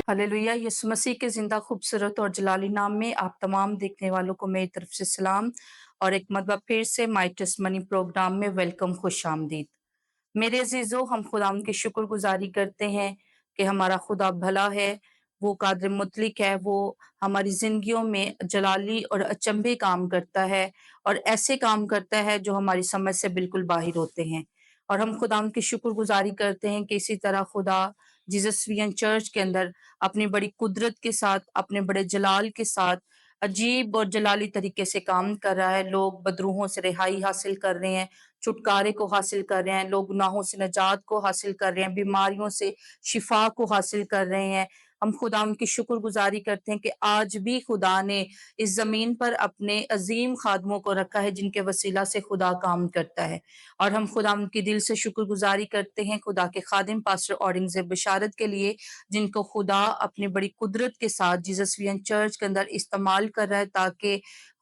Hallelujah यीशु मसीह के ज़िंदा खूबसूरत और जलाली नाम में आप तमाम देखने वालों को मेरी तरफ से सलाम और एक मरतबा फिर से माय टेस्टिमनी प्रोग्राम में वेलकम खुशामदीद। मेरे अज़ीज़ों, हम खुदावंद की शुक्रगुज़ारी करते हैं कि हमारा खुदा भला है, वो कादिर मुतलिक है, वो हमारी ज़िंदगियों में जलाली और अचंभे काम करता है और ऐसे काम करता है जो हमारी समझ से बिल्कुल बाहिर होते हैं। और हम खुदावंद की शुक्रगुज़ारी करते हैं कि इसी तरह खुदा जीससवियन चर्च के अंदर अपनी बड़ी कुदरत के साथ, अपने बड़े जलाल के साथ अजीब और जलाली तरीके से काम कर रहा है। लोग बदरूहों से रिहाई हासिल कर रहे हैं, छुटकारे को हासिल कर रहे हैं, लोग गुनाहों से निजात को हासिल कर रहे हैं, बीमारियों से शिफा को हासिल कर रहे हैं। हम खुदा उनकी शुक्रगुज़ारी करते हैं कि आज भी खुदा ने इस ज़मीन पर अपने अज़ीम ख़ादमों को रखा है जिनके वसीला से खुदा काम करता है। और हम खुदा उनकी दिल से शुक्रगुज़ारी करते हैं खुदा के ख़ादिम पास्टर औरंगज़ेब बशारत के लिए, जिनको खुदा अपनी बड़ी कुदरत के साथ जीससवियन चर्च के अंदर इस्तेमाल कर रहा है ताकि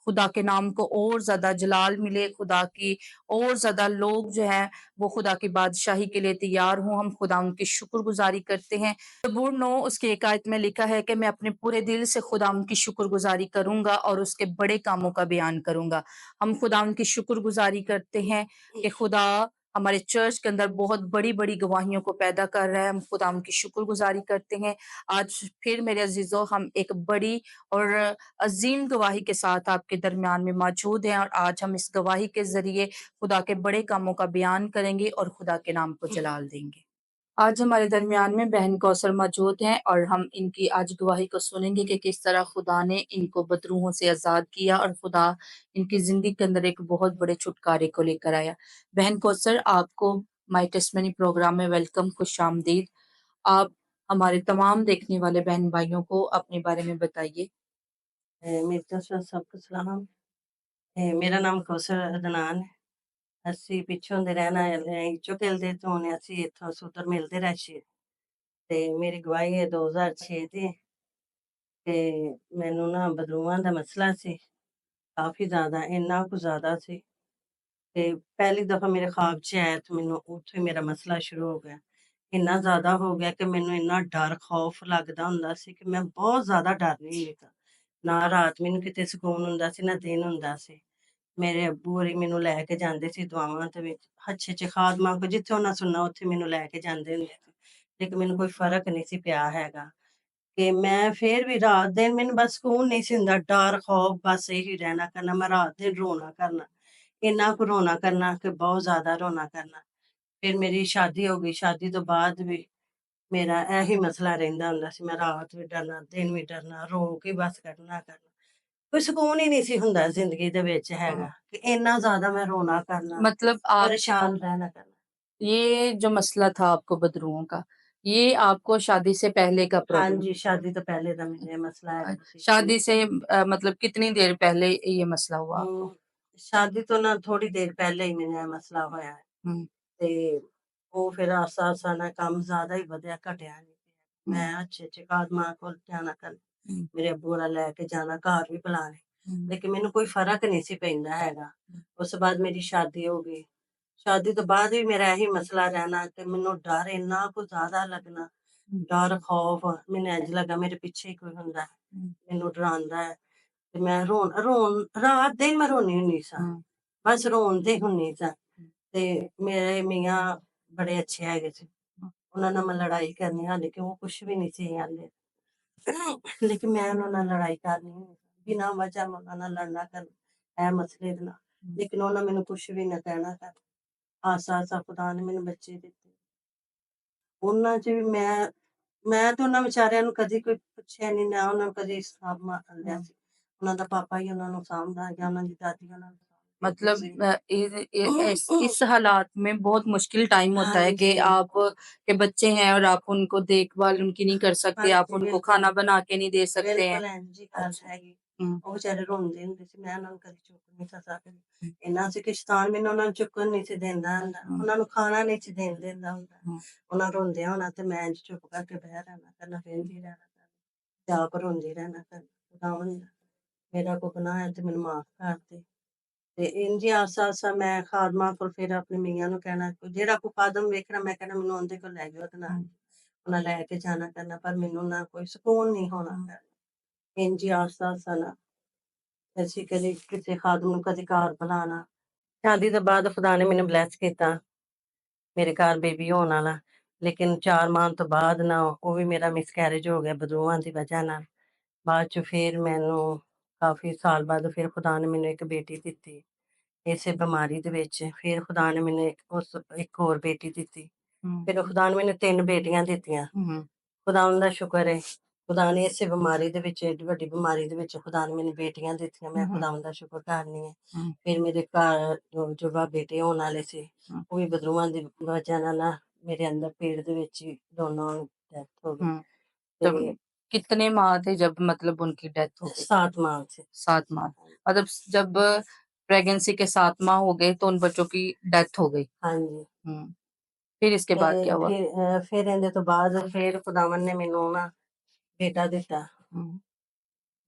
खुदा के नाम को और ज़्यादा जलाल मिले, खुदा की और ज़्यादा लोग जो हैं वो खुदा की बादशाही के लिए तैयार हों। हम खुदा उनकी शुक्रगुज़ारी करते हैं। ज़बूर 9 उसकी एक आयत में लिखा है कि मैं अपने पूरे दिल से खुदा उनकी शुक्रगुज़ारी करूँगा और उसके बड़े कामों का बयान करूँगा। हम खुदा उनकी शुक्रगुज़ारी करते हैं कि खुदा हमारे चर्च के अंदर बहुत बड़ी-बड़ी गवाहियों को पैदा कर रहा है। हम खुदा उनकी शुक्रगुज़ारी करते हैं। आज फिर मेरे अज़ीज़ों, हम एक बड़ी और अज़ीम गवाही के साथ आपके दरमियान में मौजूद हैं और आज हम इस गवाही के ज़रिए खुदा के बड़े कामों का बयान करेंगे और खुदा के नाम को जलाल देंगे। आज हमारे दरमियान में बहन कौसर मौजूद हैं और हम इनकी आज गवाही को सुनेंगे कि किस तरह खुदा ने इनको बदरूहों से आज़ाद किया और खुदा इनकी ज़िंदगी के अंदर एक बहुत बड़े छुटकारे को लेकर आया। बहन कौसर, आपको माय टेस्टिमनी प्रोग्राम में वेलकम, खुशामदीद। आप हमारे तमाम देखने वाले बहन-भाइयों को अपने बारे में बताइए। मेरी तरफ से सबको सलाम। मेरा नाम कौसर अदनान है। ਅਸੀਂ ਪਿੱਛੋਂ ਦੇ ਰਹਿਣ ਵਾਲੇ ਹਾਂ, ਚੁਕੇਲ ਦੇ ਤੋਂ ਨੇ। ਅਸੀਂ ਇੱਥੋਂ ਸੂਤਰ ਮਿਲਦੇ ਰਹੇ ਸੀ ਤੇ ਮੇਰੀ ਗਵਾਹੀ ਹੈ 2006 ਦੀ। ਤੇ ਮੈਨੂੰ ਨਾ ਬਦਲੂਆਂ ਦਾ ਮਸਲਾ ਸੀ, ਕਾਫੀ ਜ਼ਿਆਦਾ, ਇੰਨਾ ਕੁ ਜ਼ਿਆਦਾ ਸੀ। ਤੇ ਪਹਿਲੀ ਦਫਾ ਮੇਰੇ ख्वाब 'ਚ ਆਇਆ ਤੇ ਮੈਨੂੰ ਉੱਥੇ ਮੇਰਾ ਮਸਲਾ ਸ਼ੁਰੂ ਹੋ ਗਿਆ। ਇੰਨਾ ਜ਼ਿਆਦਾ ਹੋ ਗਿਆ ਕਿ ਮੈਨੂੰ ਇੰਨਾ ਡਰ ਖੌਫ ਲੱਗਦਾ ਹੁੰਦਾ ਸੀ ਕਿ ਮੈਂ ਬਹੁਤ ਜ਼ਿਆਦਾ ਡਰਨੀ ਹੁੰਦੀ ਸਾਂ। ਨਾ ਰਾਤ ਮੈਨੂੰ ਕਿਤੇ ਸਕੂਨ ਹੁੰਦਾ ਸੀ, ਨਾ ਦਿਨ ਹੁੰਦਾ ਸੀ। ਮੇਰੇ ਅੱਬੂ ਹੋਰੀ ਮੈਨੂੰ ਲੈ ਕੇ ਜਾਂਦੇ ਸੀ ਦੁਆਵਾਂ ਦੇ ਵਿੱਚ, ਅੱਛੇ-ਅੱਛੇ ਖਾਦਮਾਂ ਕੋਲ, ਜਿੱਥੇ ਉਹਨਾਂ ਸੁਣਨਾ ਉੱਥੇ ਮੈਨੂੰ ਲੈ ਕੇ ਜਾਂਦੇ ਹੁੰਦੇ ਸੀ। ਲੇਕਿਨ ਮੈਨੂੰ ਕੋਈ ਫ਼ਰਕ ਨਹੀਂ ਸੀ ਪਿਆ ਹੈਗਾ ਕਿ ਮੈਂ ਫੇਰ ਵੀ ਰਾਤ ਦਿਨ ਮੈਨੂੰ ਬਸ ਸਕੂਨ ਨਹੀਂ ਸੀ ਹੁੰਦਾ, ਡਰ ਖੌਫ ਬਸ ਇਹੀ ਰਹਿਣਾ ਕਰਨਾ। ਮੈਂ ਰਾਤ ਦਿਨ ਰੋਣਾ ਕਰਨਾ, ਇੰਨਾ ਕੁ ਰੋਣਾ ਕਰਨਾ ਕਿ ਬਹੁਤ ਜ਼ਿਆਦਾ ਰੋਣਾ ਕਰਨਾ। ਫਿਰ ਮੇਰੀ ਸ਼ਾਦੀ ਹੋ ਗਈ, ਸ਼ਾਦੀ ਤੋਂ ਬਾਅਦ ਵੀ ਮੇਰਾ ਇਹੀ ਮਸਲਾ ਰਹਿੰਦਾ ਹੁੰਦਾ ਸੀ। ਮੈਂ ਰਾਤ ਵੀ ਡਰਨਾ, ਦਿਨ ਵੀ ਡਰਨਾ, ਰੋ ਕੇ ਬਸ ਕੱਢਣਾ ਕਰਨਾ। ਕੋਈ ਸਕੂਨ ਹੀ ਨਹੀਂ ਸੀ ਹੁੰਦਾ ਜ਼ਿੰਦਗੀ ਦੇ ਵਿੱਚ ਹੈਗਾ ਕਿ ਇੰਨਾ ਜ਼ਿਆਦਾ ਮੈਂ ਰੋਣਾ ਕਰਨਾ, मतलब आप ਪਰੇਸ਼ਾਨ रहना करना। ये जो मसला था आपको बदरुओं का, ये आपको शादी से पहले का हाँ प्रॉब्लम जी, शादी तो पहले का मेरा मसला हैगा सी। शादी से मतलब कितनी देर पहले ये मसला हुआ आपको? हुँ, शादी तो ना थोड़ी देर पहले ही मेरा मसला होया है हुँ, ते ਉਹ ਫਿਰ ਆਸਤਾ-ਆਸਤਾ ਨਾ ਕੰਮ ਜ਼ਿਆਦਾ ਹੀ ਵਧਿਆ, ਘਟਿਆ ਨਹੀਂ। हुँ, ਮੈਂ ਅੱਛੇ-ਅੱਛੇ ਕਾਦਮਾਂ ਕੋਲ ਜਾਣਾ ਕਰ, हुँ, ਮੇਰੇ ਅੱਬੂ ਹੋਰਾਂ ਲੈ ਕੇ ਜਾਣਾ, ਘਰ ਵੀ ਬੁਲਾਣੇ, हुँ, ਲੇਕਿਨ ਮੈਨੂੰ ਕੋਈ ਫ਼ਰਕ ਨਹੀਂ ਸੀ ਪੈਂਦਾ ਹੈਗਾ। ਉਸ ਤੋਂ ਬਾਅਦ ਮੇਰੀ ਸ਼ਾਦੀ ਹੋ ਗਈ। ਸ਼ਾਦੀ ਤੋਂ ਬਾਅਦ ਵੀ ਮੇਰਾ ਇਹੀ ਮਸਲਾ ਰਹਿਣਾ ਕਿ ਮੈਨੂੰ ਡਰ ਇੰਨਾ ਕੁ ਜ਼ਿਆਦਾ ਲੱਗਣਾ, हुँ, ਡਰ ਖੌਫ, ਮੈਨੂੰ ਇੰਝ ਲੱਗਾ ਮੇਰੇ ਪਿੱਛੇ ਹੀ ਕੋਈ ਹੁੰਦਾ ਹੈ, हुँ, ਮੈਨੂੰ ਡਰਾਉਂਦਾ ਹੈ। ਤੇ ਮੈਂ ਰੋਣ ਰੋਣ ਰਾਤ ਦਿਨ ਮੈਂ ਰੋਂਦੀ ਹੁੰਦੀ ਸਾਂ, हुँ, ਬਸ ਰੋਂਦੀ ਹੁੰਦੀ ਸਾਂ। ਤੇ ਮੇਰੇ ਮੀਆਂ ਬੜੇ ਅੱਛੇ ਹੈਗੇ ਸੀ, ਉਹਨਾਂ ਨਾਲ ਮੈਂ ਲੜਾਈ ਕਰਨੀ, ਹਾਲੇ ਕਿ ਉਹ ਕੁਛ ਵੀ ਨਹੀਂ ਸੀ ਹਾਲੇ। ਲੇਕਿਨ ਮੈਂ ਉਹਨਾਂ ਨਾਲ ਲੜਾਈ ਕਰਨੀ ਹੁੰਦੀ ਸਾਂ, ਬਿਨਾਂ ਵਜ੍ਹਾ ਮੈਂ ਉਹਨਾਂ ਨਾਲ ਲੜਨਾ ਕਰਨਾ ਇਹ ਮਸਲੇ ਦੇ ਨਾਲ। ਲੇਕਿਨ ਉਹਨਾਂ ਮੈਨੂੰ ਕੁਛ ਵੀ ਨਾ ਕਹਿਣਾ ਕਰ। ਆਸਾ-ਆਸਾ ਖੁਦਾ ਨੇ ਮੈਨੂੰ ਬੱਚੇ ਦਿੱਤੇ। ਉਹਨਾਂ 'ਚ ਵੀ ਮੈਂ ਤੇ ਉਹਨਾਂ ਵਿਚਾਰਿਆਂ ਨੂੰ ਕਦੀ ਕੋਈ ਪੁੱਛਿਆ ਨੀ, ਨਾ ਉਹਨਾਂ ਨੂੰ ਕਦੀ ਹਿਸਾਬ ਲਿਆ हुँ। ਸੀ। ਉਹਨਾਂ ਦਾ ਪਾਪਾ ਹੀ ਉਹਨਾਂ ਨੂੰ ਸਾਂਭਦਾ ਜਾਂ ਉਹਨਾਂ ਦੀ ਦਾਦੀ ਉਹਨਾਂ ਨੂੰ ਸਾਂਭਦੀ मतलब ਸੀ। इस हालात में बहुत मुश्किल टाइम होता है कि ਹਾਂਜੀ, आप के बच्चे हैं और आप उनको देखभाल उनकी नहीं कर सकते, आप ਹਾਂਜੀ उनको ਬਿਲਕੁਲ। खाना बना के नहीं दे सकते हैं। ਬਿਲकुल ਇੰਝ ਹੀ ਗੱਲ अच्छा। ਹੈਗੀ। हुँ, ਉਹ ਵਿਚਾਰੇ ਰੋਂਦੇ ਹੁੰਦੇ ਸੀ, ਮੈਂ ਉਹਨਾਂ ਨੂੰ ਕਦੀ ਚੁੱਕ ਨਹੀਂ ਸੀ ਸਕਦੀ। हुँ, ਇੰਨਾ ਸੀ ਕਿ ਸ਼ੈਤਾਨ ਮੈਨੂੰ ਉਹਨਾਂ ਨੂੰ ਚੁੱਕਣ ਨਹੀਂ ਸੀ ਦਿੰਦਾ ਹੁੰਦਾ, हुँ, ਉਹਨਾਂ ਨੂੰ ਖਾਣਾ ਨਹੀਂ ਸੀ ਦੇਣ ਦਿੰਦਾ ਹੁੰਦਾ। हुँ, ਉਹਨਾਂ ਰੋਂਦਿਆਂ ਹੋਣਾ ਤੇ ਮੈਂ ਇੰਝ ਚੁੱਪ ਕਰਕੇ ਬਹਿ ਰਹਿਣਾ ਕਰਨਾ, ਵਹਿੰਦੀ ਰਹਿਣਾ ਕਰਨਾ, ਤੇ ਆਪ ਰੋਂਦੀ ਰਹਿਣਾ ਕਰਨਾ। ਖੁਦਾਵੰਦ ਮੇਰਾ ਕੋਈ ਗੁਨਾਹ ਹੈ ਤੇ ਮੈਨੂੰ ਮਾਫ਼ ਕਰ ਦੇ। ਤੇ ਇੰਝ ਹੀ ਆਸਾ-ਆਸਾ ਮੈਂ ਖਾਦਮਾਂ ਕੋਲ ਫਿਰ ਆਪਣੇ ਮੀਆਂ ਨੂੰ ਕਹਿਣਾ, ਜਿਹੜਾ ਕੋਈ ਖਾਦਮ ਵੇਖਣਾ ਮੈਂ ਕਹਿਣਾ ਮੈਨੂੰ ਉਹਦੇ ਕੋਲ ਲੈ ਜਾਓ ਤੇ ਨਾਲ। हुँ, ਉਹਨਾਂ ਲੈ ਕੇ ਜਾਣਾ ਕਰਨਾ, ਪਰ ਮੈਨੂੰ ਨਾ ਕੋਈ ਸਕੂਨ ਨਹੀਂ ਹੋਣਾ ਕਰਨਾ। ਇੰਝ ਹੀ ਆਸਤਾ-ਆਸਤਾ ਨਾ ਅਸੀਂ ਕਦੇ ਕਿਸੇ ਖਾਦਮ ਨੂੰ ਕਦੇ ਘਰ ਬੁਲਾਉਣਾ। ਸ਼ਾਦੀ ਤੋਂ ਬਾਅਦ ਖੁਦਾ ਨੇ ਮੈਨੂੰ ਬਲੈਸ ਕੀਤਾ, ਮੇਰੇ ਘਰ ਬੇਬੀ ਹੋਣ ਵਾਲਾ, ਲੇਕਿਨ 4 ਮਾਹ ਤੋਂ ਬਾਅਦ ਨਾ ਉਹ ਵੀ ਮੇਰਾ ਮਿਸਕੈਰੇਜ ਹੋ ਗਿਆ ਬਦੂਆਂ ਦੀ ਵਜ੍ਹਾ ਨਾਲ। ਬਾਅਦ 'ਚ ਫਿਰ ਮੈਨੂੰ ਕਾਫ਼ੀ ਸਾਲ ਬਾਅਦ ਫਿਰ ਖੁਦਾ ਨੇ ਮੈਨੂੰ ਇੱਕ ਬੇਟੀ ਦਿੱਤੀ। ਇਸੇ ਬਿਮਾਰੀ ਦੇ ਵਿੱਚ ਫਿਰ ਖੁਦਾ ਨੇ ਮੈਨੂੰ ਇੱਕ ਹੋਰ ਬੇਟੀ ਦਿੱਤੀ। हुँ, ਫਿਰ ਖੁਦਾ ਨੇ ਮੈਨੂੰ 3 ਬੇਟੀਆਂ ਦਿੱਤੀਆਂ। हुँ, ਖੁਦਾਵੰਦ ਦਾ ਸ਼ੁਕਰ ਹੈ, ਖੁਦਾ ਨੇ ਇਸੇ ਬਿਮਾਰੀ ਦੇ ਵਿੱਚ, ਏਡੀ ਵੱਡੀ ਬਿਮਾਰੀ ਦੇ ਵਿੱਚ ਖੁਦਾ ਨੇ ਮੈਨੂੰ ਬੇਟੀਆਂ ਦਿੱਤੀਆਂ। ਮੈਂ हुँ, ਖੁਦਾਵੰਦ ਦਾ ਸ਼ੁਕਰ ਕਰਦੀ ਹਾਂ। हुँ, ਫਿਰ ਮੇਰੇ ਘਰ ਜੋ ਬੇਟੇ ਹੋਣ ਵਾਲੇ ਸੀ, हुँ, ਉਹ ਵੀ ਬਦਲੂਆਂ ਦੀ ਵਜ੍ਹਾ ਨਾਲ ਨਾ ਮੇਰੇ अंदर पेट ਦੇ ਵਿੱਚ ਹੀ ਦੋਨੋਂ ਡੈਥ ਹੋ ਗਈ। हुँ। जब ਤੇ कितने माह थे जब मतलब उनकी डेथ हो गई? 7 माह से 7 माह। मतलब जब प्रेगनेंसी के 7 माह हो गए तो उन बच्चों की डेथ हो गई। ਹਾਂਜੀ। हुँ। फिर इसके बाद क्या हुआ? ਫਿਰ ਇਹਦੇ ਤੋਂ ਬਾਅਦ ਫਿਰ ਖੁਦਾਵੰਦ ਨੇ ਮੈਨੂੰ ਨਾ ਬੇਟਾ ਦਿੱਤਾ। हुँ,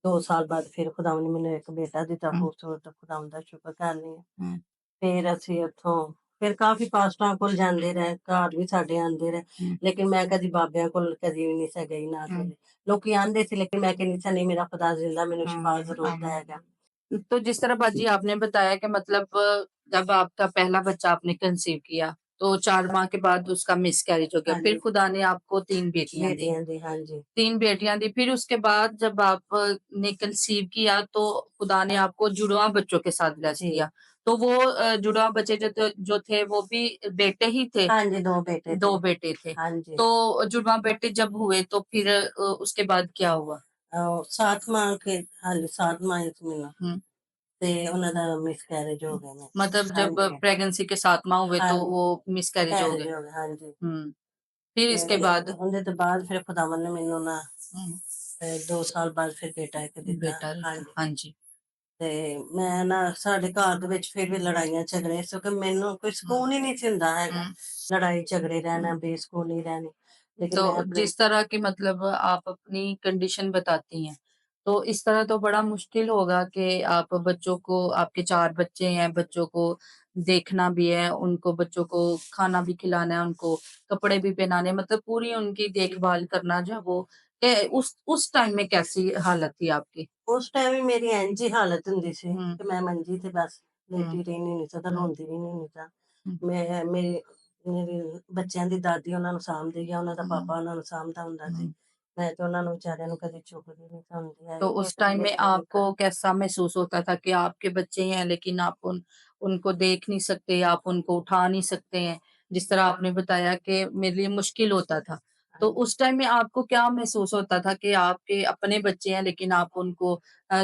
2 ਸਾਲ ਬਾਅਦ ਫਿਰ ਖੁਦਾਵੰਦ ਨੇ ਮੈਨੂੰ ਇੱਕ ਬੇਟਾ ਦਿੱਤਾ। हुँ, ਖੂਬਸੂਰਤ ਖੁਦਾਵੰਦ ਦਾ ਸ਼ੁਕਰ ਕਰਦੀ ਹਾਂ। हुँ, ਫਿਰ ਅਸੀਂ ਉੱਥੋਂ ਫਿਰ ਕਾਫ਼ੀ ਪਾਸਟਰਾਂ ਕੋਲ ਜਾਂਦੇ ਰਹੇ, ਘਰ ਵੀ ਸਾਡੇ ਆਉਂਦੇ ਰਹੇ, हुँ, ਲੇਕਿਨ ਮੈਂ ਕਦੀ ਬਾਬਿਆਂ ਕੋਲ ਕਦੀ ਵੀ ਨਹੀਂ ਸੀ ਗਈ, ਨਾ हुँ, ਕਦੇ। ਲੋਕੀ ਆਂਦੇ ਸੀ, ਲੇਕਿन मैं कहती थी नहीं, मेरा खुदा जिंदा, मैनू शिफा हुँ, जरूरत हैगा। तो जिस तरह बाजी आपने बताया कि मतलब जब आपका पहला बच्चा आपने कंसीव किया, तो 4 माह के बाद उसका मिसकैरेज हो गया। हाँ फिर जी, खुदा ने आपको 3 बेटियाँ दी। बेटियां दी, हाँ जी, 3 बेटियाँ दी, फिर उसके बाद जब आप ने कंसीव किया तो खुदा ने आपको जुड़वाँ बच्चों के साथ ब्लेस जी। किया। तो वो जुड़वाँ बच्चे जो थे वो भी बेटे ही थे? हाँ जी, 2 बेटे 2 थे। बेटे थे। हाँ जी। तो जुड़वाँ बेटे जब हुए तो फिर उसके बाद क्या हुआ? 7 ਮਾਹ ਕੇ ਹਾਲੇ 7 ਮਾਹ ਚ ਮੈਨੂੰ हुँ। ਤੇ ਉਹਨਾਂ ਦਾ ਮਿਸਕੈਰੇਜ ਹੋ ਗਿਆ ਮੈਂ। मतलब जब ਹਾਂਜੀ, प्रेगनेंसी के 7 माह हुए तो ਹਾਂਜੀ, वो मिसकैरेज हो ਕੈਰੇਜ गए। ਹੋ ਗਿਆ, ਹਾਂਜੀ। हुँ। फिर इसके ਤੇ बाद? ਉਹਦੇ ਤੋਂ ਬਾਅਦ ਫਿਰ ਖੁਦਾਵੰਦ ਨੇ ਮੈਨੂੰ ਨਾ हुँ, 2 ਸਾਲ ਬਾਅਦ ਫਿਰ ਬੇਟਾ ਇੱਕ ਦਿੱਤਾ। बेटा रहता। ਹਾਂਜੀ। हाँ जी। ਤੇ ਮੈਂ ਨਾ ਸਾਡੇ ਘਰ ਦੇ ਵਿੱਚ ਫਿਰ ਵੀ ਲੜਾਈਆਂ ਝਗੜੇ ਸੀ, ਕਿਉਂਕਿ ਮੈਨੂੰ ਕੋਈ हुँ, ਸਕੂਨ ਹੀ ਨਹੀਂ ਸੀ ਹੁੰਦਾ ਹੈਗਾ। हुँ, ਲੜਾਈ ਝਗੜੇ हुँ। रहना, बेसुकूनी रहनी। लेकिन मैं तो अपने जिस तरह की मतलब आप अपनी कंडीशन बताती हैं, तो इस तरह तो बड़ा मुश्किल होगा कि आप बच्चों को आपके 4 बच्चे हैं, बच्चों को देखना भी है, उनको बच्चों को खाना भी खिलाना है, उनको कपड़े भी पहनाने हैं, मतलब पूरी उनकी देखभाल करना जो है वो उस टाइम में कैसी हालत थी आपकी? उस टाइम भी मेरी इंज ही हालत हुंदी सी हुँ, कि मैं मंजी ते बस हुँ, लेटी रहनी नहीं सां, हुँ, रोंदी भी नहीं सां। हुँ, ਮੈਂ ਮੇਰੇ ਬੱਚਿਆਂ ਦੀ ਦਾਦੀ ਉਹਨਾਂ ਨੂੰ ਸਾਂਭਦੀ ਆ, ਉਹਨਾਂ ਦਾ हुँ, ਪਾਪਾ ਉਹਨਾਂ ਨੂੰ ਸਾਂਭਦਾ ਹੁੰਦਾ ਸੀ। हुँ। ਮੈਂ ਤੇ ਉਹਨਾਂ ਨੂੰ ਵਿਚਾਰਿਆਂ ਨੂੰ कभी चुकदी नहीं सी ਹੁੰਦੀ तो ਹੈਗੀ ਕਿ उस टाइम में मेरे लिए आपको कैसा महसूस होता था कि आपके बच्चे हैं लेकिन आप उनको देख नहीं सकते, आप उनको उठा नहीं सकते हैं, जिस तरह आपने बताया कि मेरे लिए मुश्किल होता था। तो उस टाइम में आपको क्या महसूस होता था कि आपके अपने बच्चे हैं लेकिन आप उनको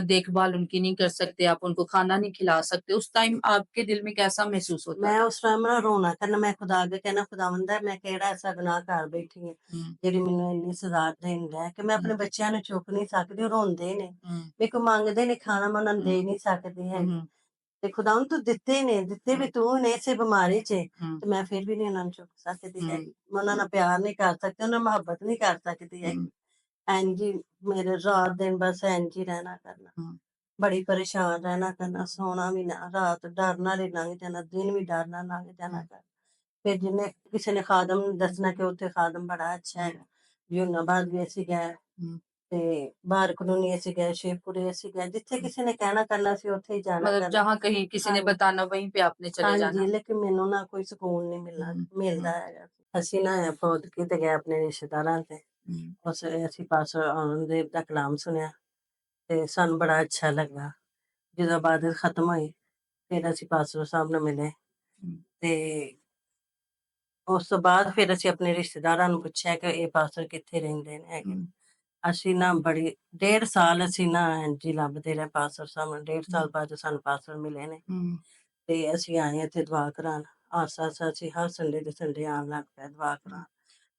देखभाल उनकी नहीं कर सकते, आप उनको खाना नहीं खिला सकते, उस टाइम आपके दिल में कैसा महसूस होता मैं था? उस टाइम ना रोना करना, मैं खुदा अगे कहना, खुदावंदा मैं ਕਿਹੜਾ ਐਸਾ ਗੁਨਾਹ ਕਰ ਬੈਠੀ ਹਾਂ हुँ, ਜਿਹੜੀ ਮੈਨੂੰ ਇੰਨੀ ਸਜ਼ਾ ਦੇਣ ਡਿਆ ਕਿ ਮੈਂ हुँ, ਆਪਣੇ ਬੱਚਿਆਂ ਨੂੰ ਚੁੱਕ ਨਹੀਂ ਸਕਦੀ, ਉਹ ਰੋਂਦੇ ਨੇ, हुँ, ਮੇਰੇ ਕੋਲ ਮੰਗਦੇ ਨੇ ਖਾਣਾ, ਮੈਂ ਉਹਨਾਂ ਨੂੰ ਦੇ हुँ, ਨਹੀਂ ਸਕਦੀ ਹੈਗੀ। हुँ, ਤੇ ਖੁਦਾਵੰਦ ਤੂੰ ਦਿੱਤੇ ਨੇ, ਦਿੱਤੇ ਵੀ हुँ, ਤੂੰ ਨੇ ਇਸੇ ਬਿਮਾਰੀ 'ਚ, हुँ, ਤੇ ਮੈਂ ਫਿਰ ਵੀ ਨਹੀਂ ਉਹਨਾਂ ਨੂੰ ਚੁੱਕ ਸਕਦੀ हुँ, ਹੈਗੀ। ਮੈਂ ਉਹਨਾਂ ਨਾਲ ਪਿਆਰ ਨਹੀਂ ਕਰ ਸਕਦੀ, ਉਹਨਾਂ ਨਾਲ ਮੁਹੱਬਤ ਨਹੀਂ ਕਰ ਸਕਦੀ हुँ, ਹੈਗੀ। ਇੰਝ ਹੀ ਮੇਰੇ ਰਾਤ ਦਿਨ ਬਸ ਇੰਝ ਹੀ ਰਹਿਣਾ ਕਰਨਾ। हुँ, ਬੜੀ ਪਰੇਸ਼ਾਨ ਰਹਿਣਾ ਕਰਨਾ, ਸੌਣਾ ਵੀ ਨਾ, ਰਾਤ ਡਰ ਨਾਲ ਹੀ ਲੰਘ ਜਾਣਾ, ਦਿਨ ਵੀ ਡਰ ਨਾਲ ਲੰਘ ਜਾਣਾ हुँ, ਕਰਨਾ। ਫਿਰ ਜਿਹਨੇ ਕਿਸੇ ਨੇ ਖਾਦਮ ਦੱਸਣਾ ਕਿ ਉੱਥੇ ਖਾਦਮ ਬੜਾ ਅੱਛਾ हुँ, ਹੈਗਾ। ਯੂਨਾਬਾਦ ਵੀ ਅਸੀਂ ਗਏ, हुँ। ਤੇ ਬਾਹਰ ਕਲੋਨੀ ਅਸੀਂ ਗਏ, ਸ਼ੇਖਪੁਰੇ ਅਸੀਂ ਗਏ, ਜਿੱਥੇ ਕਿਸੇ ਨੇ ਕਹਿਣਾ ਕਰਨਾ ਸੀ ਉੱਥੇ ਹੀ ਜਾਣਾ मतलब ਕਰਨਾ। जहाँ कहीं किसी ने ਹਾਂਜੀ, बताना वहीं पे आपने चले ਹਾਂਜੀ, जाना। ਲੇਕਿਨ ਮੈਨੂੰ ਨਾ ਕੋਈ ਸਕੂਨ ਨਹੀਂ हुँ, ਮਿਲਦਾ हुँ, ਹੈਗਾ। ਅਸੀਂ ਨਾ ਫੌਦਕੀ ਤੇ ਗਏ ਆਪਣੇ ਰਿਸ਼ਤੇਦਾਰਾਂ ਤੇ, हुँ, ਅਸੀਂ ਪਾਸਟਰ ਔਰੰਗਜ਼ੇਬ ਦਾ ਕਲਾਮ ਸੁਣਿਆ, ਤੇ ਸਾਨੂੰ ਬੜਾ ਅੱਛਾ ਲੱਗਾ। ਜਦੋਂ ਇਬਾਦਤ ਖਤਮ ਹੋਈ, ਫਿਰ ਅਸੀਂ ਪਾਸਟਰ ਸਾਹਿਬ ਨੂੰ ਮਿਲੇ, हुँ, ਤੇ ਉਸ ਤੋਂ ਬਾਅਦ ਫਿਰ ਅਸੀਂ ਆਪਣੇ ਰਿਸ਼ਤੇਦਾਰਾਂ ਨੂੰ ਪੁੱਛਿਆ ਕਿ ਇਹ ਪਾਸਟਰ ਕਿੱਥੇ ਰਹਿੰਦੇ ਨੇ ਹੈਗੇ ਨੇ। हुँ, ਅਸੀਂ ਨਾ ਬੜੀ 1.5 ਸਾਲ ਅਸੀਂ ਨਾ ਇੰਝ ਹੀ ਲੱਭਦੇ ਰਹੇ ਪਾਸਟਰ ਸਾਹਿਬ ਨੂੰ, 1.5 हुँ, ਸਾਲ ਬਾਅਦ ਸਾਨੂੰ ਪਾਸਟਰ ਮਿਲੇ ਨੇ, हुँ। ਤੇ ਅਸੀਂ ਆਏ ਇੱਥੇ ਦੁਆ ਕਰਾਉਣ। ਆਸਾ-ਆਸਾ ਅਸੀਂ ਹਰ ਸੰਡੇ ਦੇ ਸੰਡੇ आन लग पे दुआ करान।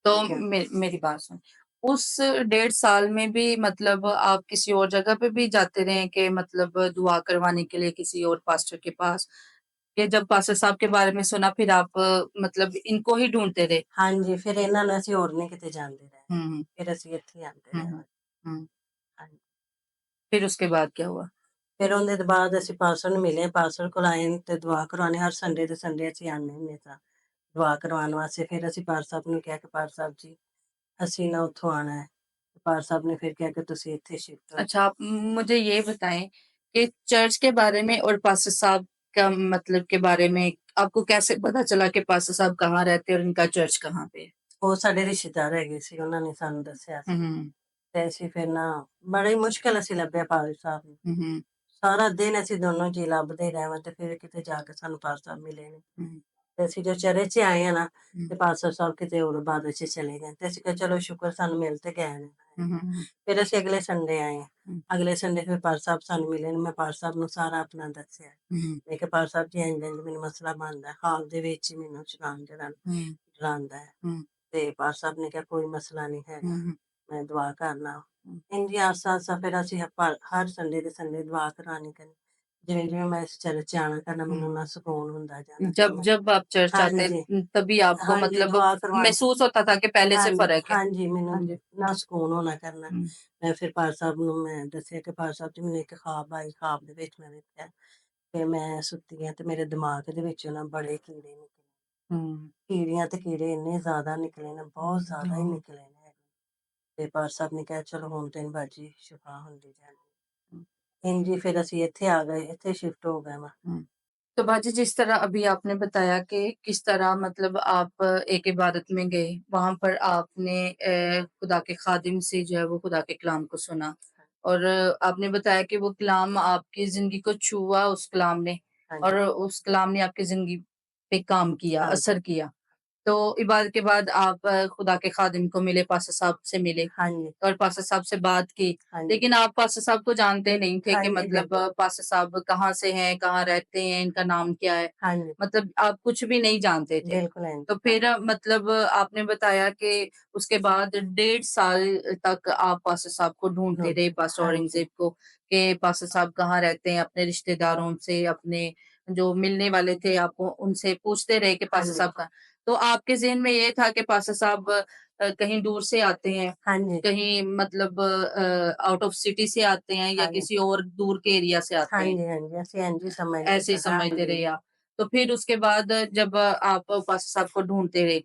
तो ठीक है। मेरी बात सुन, उस 1.5 साल में भी मतलब आप किसी और जगह पे भी जाते रहे कि मतलब दुआ करवाने के लिए किसी और पास्टर के पास? कि जब पास्टर साहब के बारे में सुना फिर आप मतलब इनको ही ढूँढते रहे? ਹਾਂਜੀ, ਫਿਰ ਇਹਨਾਂ ਨੂੰ ਅਸੀਂ ਹੋਰ ਨਹੀਂ ਕਿਤੇ ਜਾਂਦੇ ਰਹੇ। हुँ, हुँ, ਫਿਰ ਅਸੀਂ ਇੱਥੇ ਹੀ ਆਂਦੇ हुँ, ਰਹੇ हुँ, ਬਸ। हुँ। ਹਾਂਜੀ। फिर उसके बाद क्या हुआ? ਫਿਰ ਉਹਦੇ ਤੋਂ ਬਾਅਦ ਅਸੀਂ ਪਾਸਟਰ ਨੂੰ ਮਿਲੇ, ਪਾਸਟਰ ਕੋਲ ਆਏ ਤੇ ਦੁਆ ਕਰਵਾਉਣੇ, ਹਰ ਸੰਡੇ ਦੇ ਸੰਡੇ ਅਸੀਂ ਆਉਂਦੇ ਹੁੰਦੇ ਸਾਂ ਦੁਆ ਕਰਵਾਉਣ ਵਾਸਤੇ। ਫਿਰ ਅਸੀਂ ਪਾਸਟਰ ਸਾਹਿਬ ਨੂੰ ਕਿਹਾ ਕਿ ਪਾਸਟਰ ਸਾਹਿਬ ਜੀ, ਅਸੀਂ ਨਾ ਉੱਥੋਂ ਆਉਣਾ ਹੈ। ਪਾਲ ਸਾਹਿਬ ਨੇ ਫਿਰ ਕਿਹਾ ਕਿ ਤੁਸੀਂ ਇੱਥੇ शिफ्ट हो। अच्छा, आप मुझे ये बताएँ कि चर्च के बारे में और पास्टर साहब का मतलब के बारे में आपको कैसे पता चला कि पास्टर साहब कहाँ रहते हैं और इनका चर्च कहाँ पे है? ਉਹ ਸਾਡੇ ਰਿਸ਼ਤੇਦਾਰ ਹੈਗੇ ਸੀ, ਉਹਨਾਂ ਨੇ ਸਾਨੂੰ ਦੱਸਿਆ हुँ, ਸੀ। हुँ। ਤੇ ਅਸੀਂ ਫਿਰ ਨਾ ਬੜੀ ਮੁਸ਼ਕਿਲ ਅਸੀਂ ਲੱਭਿਆ ਪਾਲ ਸਾਹਿਬ ਨੂੰ। हुँ, हुँ। ਸਾਰਾ ਦਿਨ ਅਸੀਂ ਦੋਨੋਂ ਜੀ ਲੱਭਦੇ ਰਹੇ ਵਾਂ ਤੇ ਫਿਰ ਕਿਤੇ ਜਾ ਕੇ ਸਾਨੂੰ ਪਾਲ ਸਾਹਿਬ ਮਿਲੇ ਨੇ। हुँ, ਤੇ ਅਸੀਂ ਜੋ ਚਰਚ 'ਚ ਆਏ ਆ ਨਾ, हुँ। ਤੇ ਪਾਲ ਸਾਹਿਬ ਕਿਤੇ ਹੋਰ ਬਾਅਦ ਵਿੱਚ ਚਲੇ ਗਏ ਤੇ ਅਸੀਂ ਕਿਹਾ ਚਲੋ ਸ਼ੁਕਰ ਸਾਨੂੰ ਮਿਲ ਤੇ ਗਏ ਨੇ। हुँ, हुँ, हुँ। ਫਿਰ ਅਸੀਂ ਅਗਲੇ ਸੰਡੇ ਆਏ ਆ। हुँ, ਅਗਲੇ ਸੰਡੇ ਫਿਰ ਪਾਲ ਸਾਹਿਬ ਸਾਨੂੰ ਮਿਲੇ ਨੇ, ਮੈਂ ਪਾਲ ਸਾਹਿਬ ਨੂੰ ਸਾਰਾ ਆਪਣਾ ਦੱਸਿਆ। हुँ, ਮੈਂ ਕਿਹਾ ਪਾਲ ਸਾਹਿਬ ਜੀ ਇੰਝ-ਇੰਝ ਮੈਨੂੰ ਮਸਲਾ ਬਣਦਾ ਹੈ, ਹਾਲ ਦੇ ਵਿੱਚ ਹੀ ਮੈਨੂੰ ਚਲਾਨ ਜਿਹੜਾ हुँ, ਡਰਾਉਂਦਾ ਹੈ। हुँ, ਤੇ ਪਾਲ ਸਾਹਿਬ ਨੇ ਕਿਹਾ ਕੋਈ ਮਸਲਾ ਨਹੀਂ ਹੈਗਾ, हुँ, ਮੈਂ ਦੁਆ ਕਰਨਾ। हुँ। ਇੰਝ ਹੀ ਆਸਾ-ਆਸਾ ਫਿਰ ਅਸੀਂ ਹਰ ਸੰਡੇ ਦੇ ਸੰਡੇ ਦੁਆ ਕਰਾਣੀ ਕਰਨੀ। ਜਿਵੇਂ-ਜਿਵੇਂ ਮੈਂ ਇਸ ਚਰਚ 'ਚ ਆਉਣਾ करना हुँ। ਮੈਨੂੰ ਨਾ ਸਕੂਨ ਹੁੰਦਾ जाना फिर जब मैं। जब आप चर्च हाँ आते जी, तभी आपको हाँ जी, मतलब दुआ करवानी। महसूस होता था कि पहले हाँ से जी, फ़र्क है? हाँ जी, ਮੈਨੂੰ हाँ जी। ਨਾ ਸਕੂਨ ਹੋਣਾ ਕਰਨਾ। हुँ, ਮੈਂ ਫਿਰ ਪਾਲ ਸਾਹਿਬ ਨੂੰ ਮੈਂ ਦੱਸਿਆ ਕਿ ਪਾਲ ਸਾਹਿਬ ਜੀ ਮੈਨੂੰ ਇੱਕ ਖ਼ਾਬ ਆਈ, ਖ਼ਾਬ ਦੇ ਵਿੱਚ ਮੈਂ ਵੇਖਿਆ ਕਿ ਮੈਂ ਸੁੱਤੀ ਹਾਂ ਤੇ ਮੇਰੇ ਦਿਮਾਗ ਦੇ ਵਿੱਚੋਂ ਨਾ ਬੜੇ ਕੀੜੇ ਨਿਕਲੇ। हुँ, ਕੀੜੀਆਂ ਤੇ ਕੀੜੇ ਇੰਨੇ ਜ਼ਿਆਦਾ ਨਿਕਲੇ ਨੇ, ਬਹੁਤ ਜ਼ਿਆਦਾ ਹੀ हुँ, ਨਿਕਲੇ ਨੇ। ਤੇ ਪਾਲ ਸਾਹਿਬ ਨੇ ਕਿਹਾ ਚਲੋ ਹੁਣ ਤੈਨੂੰ ਬਾਜੀ ਸ਼ਿਫਾ ਹੁੰਦੀ ਜਾਣੀ। हुँ, ਇੰਝ ਹੀ ਫਿਰ ਅਸੀਂ ਇੱਥੇ आ गए, ਇੱਥੇ शिफ्ट हो गए मैं। हुँ। तो बाजी जिस तरह अभी आपने बताया कि किस तरह मतलब आप एक इबादत में गए, वहाँ पर आपने खुदा के खादिम से जो है वो खुदा के कलाम को सुना और आपने बताया कि वो कलाम आपकी ज़िंदगी को छुआ उस कलाम ने हाँ और जी, उस कलाम ने आपकी ज़िंदगी पे काम किया, हाँ असर किया। तो इबादत के बाद आप खुदा के खादिम को मिले, पास्टर साहब से मिले हाँ जी, और पास्टर साहब से बात की। हाँ जी, लेकिन आप पास्टर साहब को जानते नहीं थे हाँ कि जी, मतलब बिल्कुल। पास्टर साहब कहाँ से हैं, कहाँ रहते हैं, इनका नाम क्या है? हाँ जी, मतलब आप कुछ भी नहीं जानते थे। बिल्कुल हाँ तो जी, फिर मतलब आपने बताया कि उसके बाद 1.5 साल तक आप पास्टर साहब को ढूँढते रहे, ढूँढते पास्टर हाँ जी, औरंगज़ेब को कि पास्टर साहब कहाँ रहते हैं, अपने रिश्तेदारों से, अपने जो मिलने वाले थे, आप उनसे पूछते रहे कि हाँ पास्टर जी, साहब कहाँ। तो आपके ज़हन में ये था कि पास्टर साहब कहीं दूर से आते हैं, हाँ जी, कहीं मतलब आउट ऑफ सिटी से आते हैं या हाँ जी, किसी और दूर के एरिया से हाँ आते हैं, जी, हाँ जी, ਅਸੀਂ ਇੰਝ ਹੀ समझते ऐसे ही थे। हाँ समझते जी, रहे आप। तो फिर उसके बाद जब आप पास्टर साहब को ढूँढते रहे,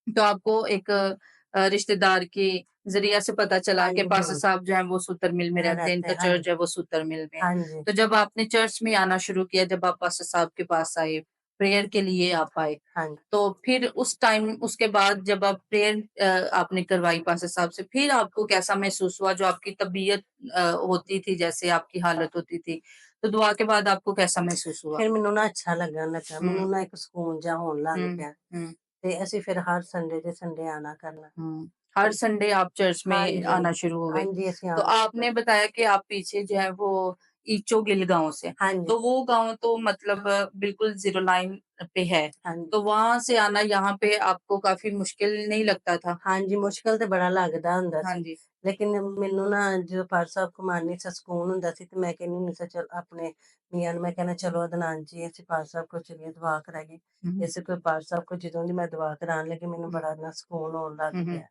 तो आपको एक रिश्तेदार के ज़रिया से पता चला हाँ कि जी, पास्टर हाँ, साहब जो हैं वो सूतर मिल में रहते हैं, रहते इनका हैं। हाँ चर्च जी, है वो सूतर मिल में है। हाँ जी, तो जब आपने चर्च में आना शुरू किया, जब आप पास्टर साहब के पास आए, प्रेयर के लिए आप आए, हाँ जी। तो फिर उस टाइम उसके बाद जब आप प्रेयर आपने करवाई पास्टर साहब से, फिर आपको कैसा महसूस हुआ? जो आपकी तबीयत होती थी, जैसे आपकी हालत होती थी, तो दुआ के बाद आपको कैसा महसूस हुआ? ਫਿਰ ਮੈਨੂੰ ਨਾ ਅੱਛਾ ਲੱਗਣ ਲੱਗਾ, हुँ, ਮੈਨੂੰ ਨਾ ਇੱਕ ਸਕੂਨ ਜਿਹਾ ਹੋਣ ਲੱਗ हुँ, ਪਿਆ हुँ, ਤੇ ਅਸੀਂ ਫਿਰ ਹਰ ਸੰਡੇ ਦੇ ਸੰਡੇ आना करना। हुँ। हर संडे आप चर्च हाँ में जी, आना शुरू हो हाँ गए। जी, ਅਸੀਂ तो आना शुरू आपने कर। बताया कि आप पीछे जो है वो ईचोगिल गाँव से, हाँ जी, तो वो गाँव तो मतलब बिल्कुल ज़ीरो लाइन पे है। हाँ जी, तो वहाँ से आना यहाँ पे आपको काफ़ी मुश्किल नहीं लगता था? हाँ जी, मुश्किल ਤੇ ਬੜਾ ਲੱਗਦਾ ਹੁੰਦਾ हाँ ਸੀ। जी। ਲੇਕਿਨ ਮੈਨੂੰ ਨਾ ਜਦੋਂ ਪਾਲ ਸਾਹਿਬ ਕੋ ਮਨ ਚ ਸਕੂਨ ਹੁੰਦਾ ਸੀ ਤੇ ਮੈਂ ਕਹਿੰਦੀ ਹੁੰਦੀ ਸੀ ਚਲ ਆਪਣੇ ਮੀਆਂ ਨੂੰ ਮੈਂ ਕਹਿਣਾ ਚਲੋ ਅਦਨਾਨ ਜੀ ਅਸੀਂ ਪਾਲ ਸਾਹਿਬ ਕੋ ਚਲੀਏ ਦੁਆ ਕਰਾਈਏ। हुँ, हुँ, ਇਸੇ ਕੋਈ ਪਾਲ ਸਾਹਿਬ ਕੋ ਜਦੋਂ ਦੀ ਮੈਂ ਦੁਆ ਕਰਾਉਣ ਲੱਗੀ ਮੈਨੂੰ हुँ, ਬੜਾ ਨਾ ਸਕੂਨ ਹੋਣ ਲੱਗ हुँ, हुँ, ਪਿਆ।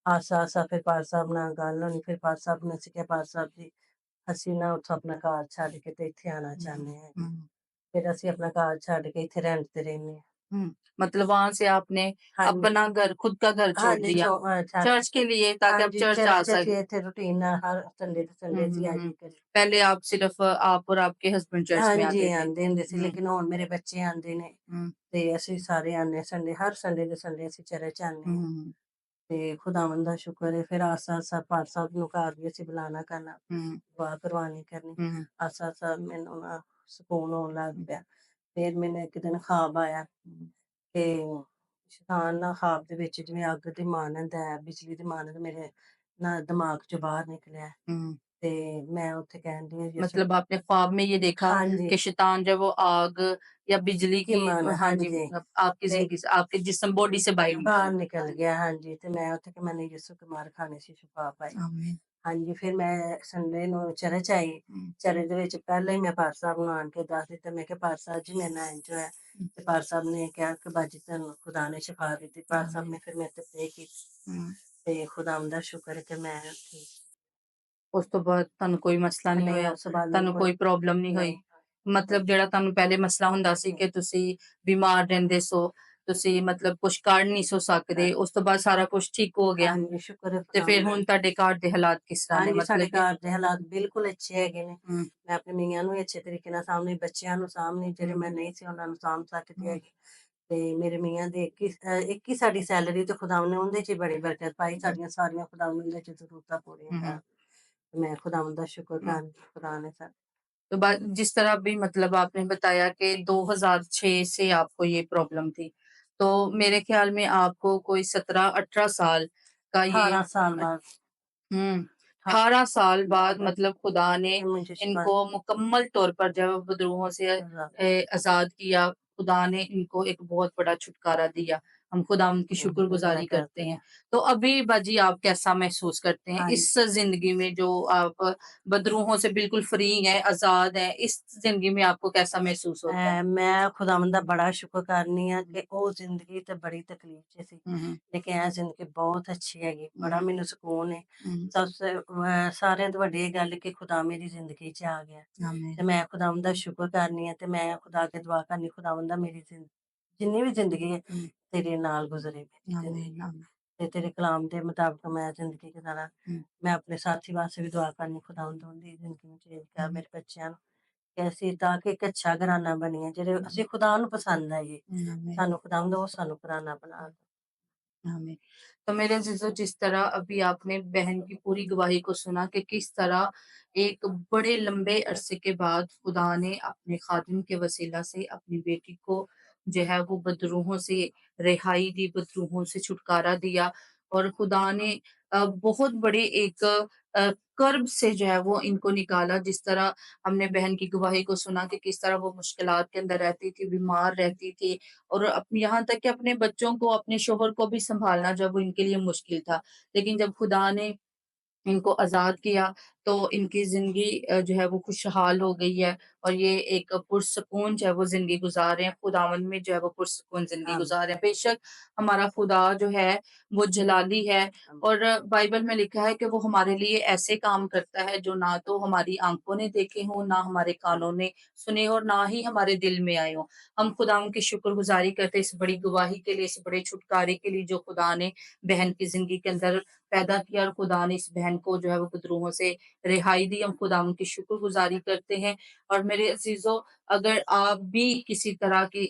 ਆਸਾ ਆਸਾ ਫਿਰ ਪਾਲ ਸਾਹਿਬ ਨਾਲ ਗੱਲ ਹੋਣੀ ਫਿਰ ਪਾਲ ਸਾਹਿਬ ਨੇ ਅਸੀਂ ਕਿਹਾ ਪਾਲ ਸਾਹਿਬ ਜੀ ਅਸੀਂ ਨਾ ਉੱਥੋਂ ਆਪਣਾ ਘਰ ਛੱਡ ਕੇ ਤੇ ਇੱਥੇ ਆਉਣਾ हुँ, ਚਾਹੁੰਦੇ ਹਾਂ। हुँ, ਫਿਰ ਅਸੀਂ ਆਪਣਾ ਘਰ ਛੱਡ ਕੇ ਇੱਥੇ ਰੈਂਟ ਤੇ ਰਹਿੰਦੇ ਹਾਂ। हुँ। मतलब वहाँ से आपने ਹਾਂਜੀ, अपना घर, खुद का घर छोड़ ਹਾਂਜੀ दिया, ਛੱਡ चर्च के लिए ताकि आप ਹਾਂਜੀ चर्च आ ਚਰਚ 'ਚ सकें। ਅਸੀਂ ਇੱਥੇ ਰੂਟੀਨ ਨਾਲ ਹਰ संडे ਦੇ हुँ, संडे ਅਸੀਂ हुँ, ਆ हुँ। ਜਾਇਆ ਕਰੀਏ। पहले आप सिर्फ़ आप और आपके हस्बैंड चर्च में ਹਾਂਜੀ, आते थे। ਆਂਦੇ ਹੁੰਦੇ ਸੀ हुँ, ਲੇਕਿन ਹੁਣ ਮੇਰੇ ਬੱਚੇ ਆਂਦੇ ਨੇ हुँ, ਤੇ ਅਸੀਂ ਸਾਰੇ ਆਨੇ ਸੰਡੇ ਹਰ ਸੰਡੇ ਦੇ ਸੰਡੇ ਅਸੀਂ ਚਰਚ ਆਨੇ हुँ, ਹਾਂ हुँ, ਤੇ ਖੁਦਾਵੰਦ ਦਾ ਸ਼ੁਕਰ ਹੈ ਫਿਰ ਆਸਾ-ਆਸਾ ਪਾਲ ਸਾਹਿਬ ਨੂੰ ਘਰ ਵੀ ਅਸੀਂ ਬੁਲਾਣਾ ਕਰਨਾ, हुँ, ਦੁਆ ਕਰਵਾਣੀ ਕਰਨੀ। हुँ, हुँ, ਆਸਾ-ਆਸਾ ਮੈਨੂੰ ਨਾ ਸਕੂਨ ਹੋਣ ਲੱਗ हुँ, ਪਿਆ। ਫਿਰ ਮੈਨੂੰ ਇੱਕ ਦਿਨ ਖ਼ਾਬ ਆਇਆ हुँ, ਕਿ ਸ਼ੈਤਾਨ ਨਾ ਖ਼ਾਬ ਦੇ ਵਿੱਚ ਜਿਵੇਂ ਅੱਗ ਦੀ ਮਾਨਦ ਹੈ, ਬਿਜਲੀ ਦੀ ਮਾਨਦ ਮੇਰੇ ਨਾ ਦਿਮਾਗ 'ਚੋਂ ਬਾਹਰ ਨਿਕਲਿਆ हुँ। ਤੇ मैं ਉੱਥੇ ਕਹਿਣ ਡਈ ਹਾਂ ਯਿਸੂ मतलब आपने ख्वाब में ये देखा ਹਾਂਜੀ, कि शैतान जो है वो आग या बिजली की की मान हाँ जी, ਹਾਂਜੀ आपकी ਤੇ ज़िंदगी से, आपके जिस्म बॉडी से बाहर ਬਾਹਰ निकल गया। ਨਿਕਲ ਗਿਆ ਹਾਂਜੀ ਤੇ ਮੈਂ ਉੱਥੇ ਕਿ मैंने यीशु के मार खाने से शिफा पाई। आमीन। ਹਾਂਜੀ ਫਿਰ ਮੈਂ ਸੰਡੇ ਨੂੰ ਚਰਚ ਆਈ। हुँ, ਚਰਚ ਦੇ ਵਿੱਚ ਪਹਿਲਾਂ ਹੀ ਮੈਂ ਪਾਲ ਸਾਹਿਬ ਨੂੰ ਆਣ ਕੇ ਦੱਸ ਦਿੱਤਾ ਮੈਂ ਕਿਹਾ ਪਾਲ ਸਾਹਿਬ ਜੀ ਮੇਰੇ ਨਾਲ ਇੰਝ ਹੋਇਆ हुँ, ਤੇ ਪਾਲ ਸਾਹਿਬ ਨੇ ਕਿਹਾ ਕਿ ਬਾਜੀ ਤੈਨੂੰ ਖੁਦਾ ਨੇ ਸ਼ਿਫਾ ਦਿੱਤੀ। ਪਾਲ ਸਾਹਿਬ आमीन। ਨੇ ਫਿਰ ਮੇਰੇ ਤੇ ਪ੍ਰੇ ਕੀਤੀ हुँ। ਤੇ ਖੁਦਾਵੰਦ ਦਾ ਸ਼ੁਕਰ ਹੈ ਕਿ ਮੈਂ ਠੀਕ ਉਸ ਤੋਂ ਬਾਅਦ ਤੁਹਾਨੂੰ ਕੋਈ ਮਸਲਾ ਨਹੀਂ ਨਹੀਂ ਹੋਇਆ, ਉਸ ਤੋਂ ਬਾਅਦ ਮੈਨੂੰ ਤੁਹਾਨੂੰ ਕੋਈ ਕੋਈ ਪ੍ਰੋਬਲਮ ਨਹੀਂ ਹੋਈ। ਨਹੀਂ ਮਤਲਬ ਜਿਹੜਾ ਤੁਹਾਨੂੰ ਪਹਿਲੇ ਮਸਲਾ ਹੁੰਦਾ ਸੀ ਕਿ ਤੁਸੀਂ ਬਿਮਾਰ ਰਹਿੰਦੇ ਸੋ, ਤੁਸੀਂ ਮਤਲਬ ਕੁਛ ਕਰ ਨਹੀਂ ਸੋ ਸਕਦੇ, ਉਸ ਤੋਂ ਬਾਅਦ ਸਾਰਾ ਕੁਛ ਠੀਕ ਹੋ ਗਿਆ ਹਾਂਜੀ, ਸ਼ੁਕਰ ਹੈ ਤੇ ਫਿਰ ਖੁਦਾਵੰਦ ਹੁਣ ਦਾ। ਤੁਹਾਡੇ ਘਰ ਦੇ ਹਾਲਾਤ ਕਿਸ ਤਰ੍ਹਾਂ ਨੇ ਹਾਂਜੀ, ਸਾਡੇ ਮਤਲਬ ਕਿ ਘਰ ਦੇ ਹਾਲਾਤ ਬਿਲਕੁਲ ਅੱਛੇ ਹੈਗੇ ਨੇ। ਹੂੰ, ਮੈਂ ਆਪਣੇ ਮੀਆਂ ਨੂੰ ਵੀ ਅੱਛੇ ਤਰੀਕੇ ਨਾਲ ਸਾਂਭਦੀ, ਬੱਚਿਆਂ ਨੂੰ ਸਾਂਭਦੀ, ਜਿਹੜੇ ਹੂੰ, ਮੈਂ ਨਹੀਂ ਸੀ ਉਹਨਾਂ ਨੂੰ ਸਾਂਭ ਸਕਦੀ ਹੂੰ, ਹੈਗੀ। ਤੇ ਮੇਰੇ ਮੀਆਂ ਦੀ ਇੱਕ ਹੀ ਸਾਡੀ ਸੈਲਰੀ ਤੇ ਖੁਦਾਵੰਦ ਨੇ ਉਹਦੇ 'ਚ ਹੀ ਬੜੀ ਬਰਕਤ ਪਾਈ, ਸਾਡੀਆਂ ਸਾਰੀਆਂ ਖੁਦਾਵੰਦ ਉਹਦੇ 'ਚ ਜ਼ਰੂਰਤਾਂ ਪੂਰੀਆਂ हुँ, ਕਰ। हुँ, मैं खुदावंद का शुक्र हुँ। कर खुदा ने सब। तो बा जिस तरह अभी मतलब आपने बताया कि 2006 से आपको ये प्रॉब्लम थी, तो मेरे ख़्याल में आपको कोई 17-18 साल का ये 18 साल अ, बाद हुँ, था 18 साल बाद मतलब खुदा ने कि मुझे शिफा इनको मुकम्मल तौर पर जब बदरूहों से मिला। आज़ाद किया, खुदा ने इनको एक बहुत बड़ा छुटकारा दिया। हम खुदा उनकी अल्लाह शुक्रगुज़ारी करते करते हैं। हैं। तो अभी बाजी आप कैसा महसूस करते हैं हाँ इस ज़िंदगी में जो आप बदरूहों से बिल्कुल फ्री हैं, आज़ाद हैं, इस ज़िंदगी में आपको कैसा महसूस होता है? मैं खुदावंद दा बड़ा शुक्र करनी हाँ कि ਉਹ ਜ਼ਿੰਦਗੀ ਤੇ ਬੜੀ ਤਕਲੀਫ 'ਚ ਸੀ हुँ, हुँ, ਲੇਕਿन ਇਹ ਜ਼ਿੰਦਗੀ ਬਹੁਤ ਅੱਛੀ ਹੈਗੀ हुँ, ਬੜਾ हुँ, ਮੈਨੂੰ ਸਕੂਨ ਹੈ हुँ, ਸਭ ਸੇ ਸਾਰਿਆਂ ਤੋਂ ਵੱਡੀ ਇਹ ਗੱਲ ਕਿ ਖੁਦਾ ਮੇਰੀ ਜ਼ਿੰਦਗੀ 'ਚ ਆ ਗਿਆ आमीन, ਤੇ ਮੈਂ ਖੁਦਾਵੰਦ ਦਾ ਸ਼ੁਕਰ ਕਰਨੀ ਆ ਤੇ ਮੈਂ ਖੁਦਾ ਅੱਗੇ ਦੁਆ ਕਰਨੀ ਖੁਦਾਵੰਦ ਦਾ ਮੇਰੀ ਜਿੰਨੀ ਵੀ ਜ਼ਿੰਦਗੀ ਹੈ हुँ, ਤੇਰੇ ਨਾਲ ਗੁਜ਼ਰੇ ਮੇਰੀ आमीन, ਜ਼ਿੰਦਗੀ आमीन, ਤੇ ਤੇਰੇ ਕਲਾਮ ਦੇ ਮੁਤਾਬਕ ਮੈਂ ਜ਼ਿੰਦਗੀ ਗੁਜ਼ਾਰਾਂ हुँ, मैं अपने साथी वास्ते भी दुआ करनी खुदावंद उनकी जिंदगी में चेंज कर हुँ, मेरे बच्चों ਕਿ ਅਸੀਂ ਤਾਂ ਕਿ ਇੱਕ ਅੱਛਾ ਘਰਾਨਾ ਬਣੀਏ ਜਿਹੜੇ हुँ, ਅਸੀਂ ਖੁਦਾ ਨੂੰ ਪਸੰਦ ਆਈਏ हुँ, आमीन। ਸਾਨੂੰ ਖੁਦਾਵੰਦ ਉਹ ਸਾਨੂੰ ਘਰਾਨਾ ਬਣਾ दो। हमें तो मेरे अज़ीज़ों जिस तरह अभी आपने बहन की पूरी गवाही को सुना कि किस तरह एक बड़े लंबे अरसे के बाद खुदा ने अपने खादिम के वसीला से अपनी बेटी को जो है वो बदरूहों से रिहाई दी, बदरूहों से छुटकारा दिया और खुदा ने बहुत बड़े एक कर्ब से जो है वो इनको निकाला। जिस तरह हमने बहन की गवाही को सुना कि किस तरह वो मुश्किलात के अंदर रहती थी, बीमार रहती थी और यहाँ तक कि अपने बच्चों को, अपने शोहर को भी सँभालना जब इनके लिए मुश्किल था। लेकिन जब खुदा ने इनको आज़ाद किया, तो इनकी ज़िंदगी जो है वो खुशहाल हो गई है और ये एक पुरसुकून जो है वो ज़िंदगी गुज़ार रहे हैं, खुदावंद में जो है वो पुरसुकून ज़िंदगी आमीन गुज़ार रहे हैं। बेशक हमारा खुदा जो है वो जलाली है आमीन और बाइबल में लिखा है कि वो हमारे लिए ऐसे काम करता है जो ना तो हमारी आँखों ने देखे हों, ना हमारे कानों ने सुने हों और ना ही हमारे दिल में आए हों। हम खुदावंद की शुक्रगुज़ारी करते हैं इस बड़ी गवाही के लिए, इस बड़े छुटकारे के लिए जो खुदा ने बहन की ज़िंदगी के अंदर पैदा किया और खुदा ने इस बहन को जो है वो बदरूहों से रिहाई दी। हम खुदा उनकी शुक्रगुज़ारी करते हैं और मेरे अज़ीज़ों अगर आप भी किसी तरह की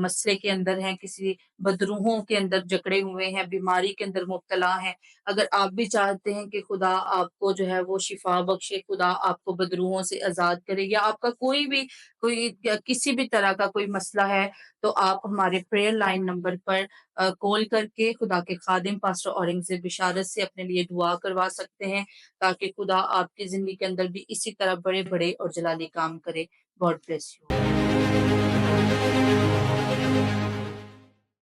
मसले के अंदर हैं, किसी बदरूहों के अंदर जकड़े हुए हैं, बीमारी के अंदर मुब्तला हैं, अगर आप भी चाहते हैं कि खुदा आपको जो है वो शिफ़ा बख्शे, खुदा आपको बदरूहों से आज़ाद करे या आपका कोई किसी भी तरह का कोई मसला है, तो आप हमारे प्रेयर लाइन नंबर पर कॉल करके खुदा के खादिम पास्टर औरंगज़ेब बिशारत से अपने लिए दुआ करवा सकते हैं, ताकि खुदा आपकी ज़िंदगी के अंदर भी इसी तरह बड़े-बड़े और जलाली काम करे। God bless you.